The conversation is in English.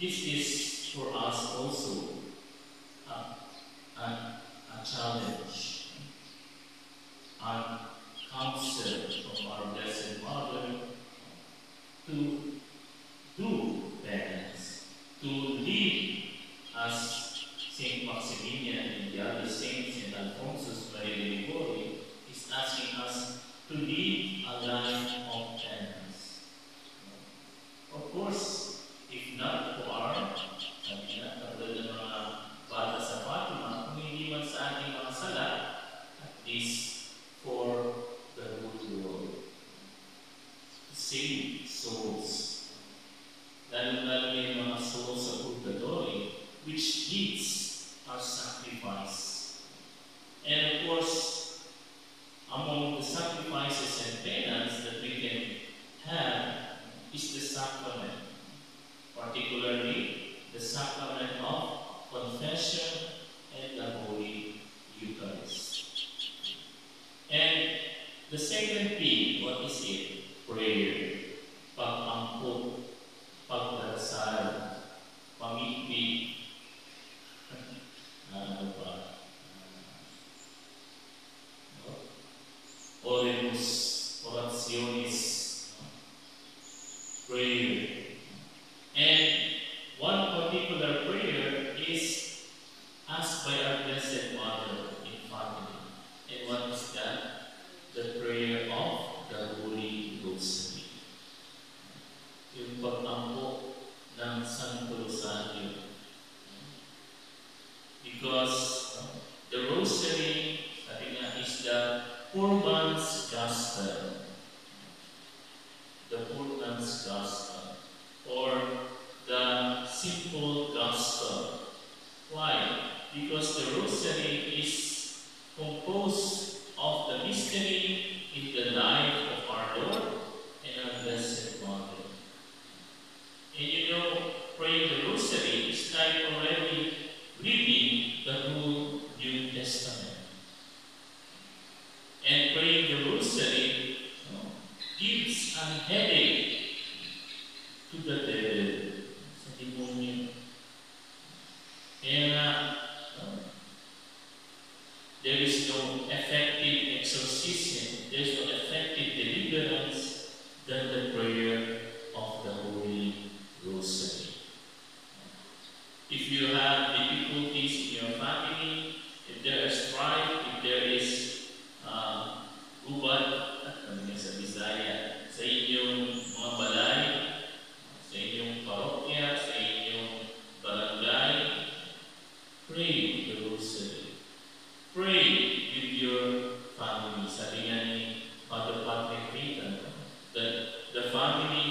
This is for us also a challenge, a counsel from our Blessed Mother to do penance, to live as Saint Maximilian and the other saints, Saint Alphonsus Maria de Ligorio, is asking us to live a life of penance. Of course, if not for our, sabi na, katulad ng mga bata sa Fatima, kung hindi man sa ating mga sala, at least for the whole world. To save souls. Lalo-lalo yung mga souls sa purgatory, which needs our sacrifice. And of course, among the sacrifices and penance that we can have is the sacrament, particularly the sacrament of confession and the Holy Eucharist. And the second P, what is it? Prayer. Pag-angkot, pagdarasal, pamigpig, ano pa? Oremus, oraciones, prayer. And one particular prayer is asked by our Blessed Mother in Fatima. And what is that? The prayer of the Holy Rosary. Yung pag-angkot ng Santo Rosario. Because the Rosary, sabi nga, is the poor man's gospel. The poor man's gospel. Or the simple gospel. Why? Because the Rosary is composed of the mystery in the life of our Lord and our Blessed Mother. And you know, praying the Rosary is like already reading the whole New Testament. And praying the Rosary gives a headache to the devil, sa demonyo. Kaya there is no effective exorcism, there is no effective deliverance than the prayer of the Holy Rosary. If you have difficulties in your family, if there is strife, if there is gubat, sa Bisaya, sa inyong mga balay, sa inyong parokya, sa inyong barangay, pray the Rosary. Pray with your family. Sabi nga ni Father Patrick Rita, that the family